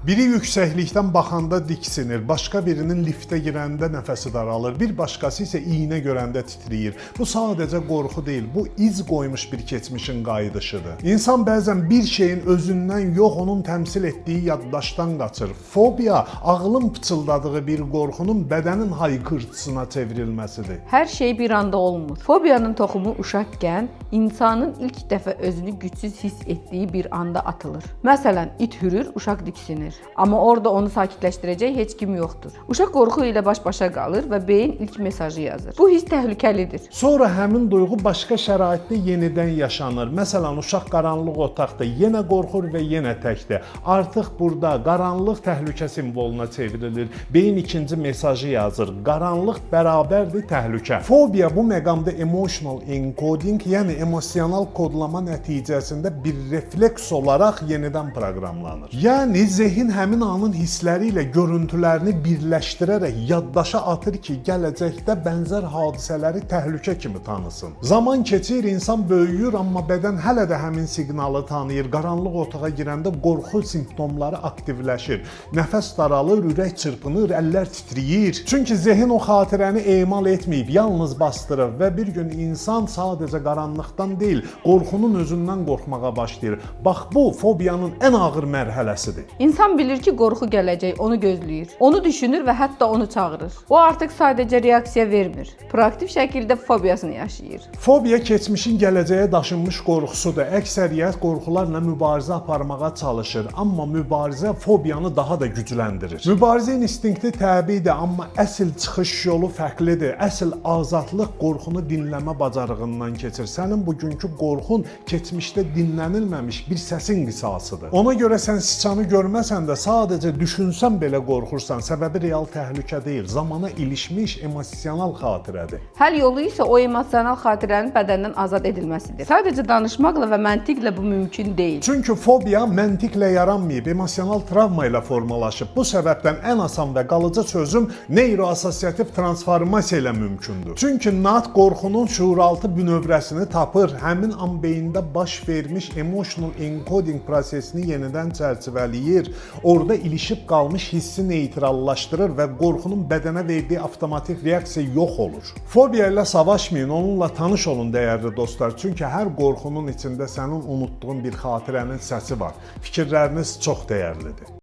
Biri yüksəklikdən baxanda diksinir, başqa birinin liftə girəndə nəfəsi daralır, bir başqası isə iynə görəndə titrəyir. Bu sadəcə qorxu deyil, bu iz qoymuş bir keçmişin qayıdışıdır. İnsan bəzən bir şeyin özündən yox, onun təmsil etdiyi yaddaşdan qaçır. Fobiya ağlın pıçıldadığı bir qorxunun bədənin haykırtısına çevrilməsidir. Hər şey bir anda olmur. Fobiyanın toxumu uşaqkən insanın ilk dəfə özünü gücsüz hiss etdiyi bir anda atılır. Məsələn, it hürür, uşaq diksinir. Amma orada onu sakitləşdirəcək heç kim yoxdur. Uşaq qorxu ilə baş-başa qalır və beyin ilk mesajı yazır. Bu hiss təhlükəlidir. Sonra həmin duyğu başqa şəraitdə yenidən yaşanır. Məsələn, uşaq qaranlıq otaqda yenə qorxur və yenə təkdir. Artıq burada qaranlıq təhlükə simvoluna çevrilir. Beyin ikinci mesajı yazır. Qaranlıq bərabərdir təhlükə. Fobiya bu məqamda emotional encoding, yəni emosional kodlama nəticəsində bir refleks olaraq yenidən proqramlanır. Yəni zehin həmin anın hissləri ilə görüntülərini birləşdirərək yaddaşa atır ki, gələcəkdə bənzər hadisələri təhlükə kimi tanısın. Zaman keçir, insan böyüyür, amma bədən hələ də həmin siqnalı tanıyır. Qaranlıq otağa girəndə qorxu simptomları aktivləşir. Nəfəs daralır, ürək çırpınır, əllər titrəyir. Çünki zehin o xatirəni emal etməyib, yalnız bastırır və bir gün insan sadəcə qaranlıqdan deyil, qorxunun özündən qorxmağa başlayır. Bax, bu fobiyanın ən ağır mərhələsidir. İnsan bilir ki, qorxu gələcək, onu gözləyir. Onu düşünür və hətta onu çağırır. O artıq sadəcə reaksiya vermir. Proaktiv şəkildə fobiyasını yaşayır. Fobiya keçmişin gələcəyə daşınmış qorxusudur. Əksəriyyət qorxularla mübarizə aparmağa çalışır, amma mübarizə fobiyanı daha da gücləndirir. Mübarizə instinkti təbiidir, amma əsl çıxış yolu fərqlidir. Əsl azadlıq qorxunu dinləmə bacarığından keçir. Sənin bugünkü qorxun keçmişdə dinlənilməmiş bir səsin qisasıdır. Ona görə sən siçanı görməsən də sadəcə düşünsən belə qorxursan, səbəbi real təhlükə deyil, zamana ilişmiş emosional xatirədir. Həll yolu isə o emosional xatirənin bədəndən azad edilməsidir. Sadəcə danışmaqla və məntiqlə bu mümkün deyil. Çünki fobiya məntiqlə yaranmayıb, emosional travma ilə formalaşıb. Bu səbəbdən ən asan və qalıcı çözüm neuroassosiativ transformasiya ilə mümkündür. Çünki NAT qorxunun şuuraltı bünövrəsini tapır, həmin an beyində baş vermiş emotional encoding prosesini yenidən çərçivələyir. Orada ilişib qalmış hissi neytrallaşdırır və qorxunun bədənə verdiyi avtomatik reaksiya yox olur. Fobiya ilə savaşmayın, onunla tanış olun dəyərli dostlar. Çünki hər qorxunun içində sənin unutduğun bir xatirənin səsi var. Fikirləriniz çox dəyərlidir.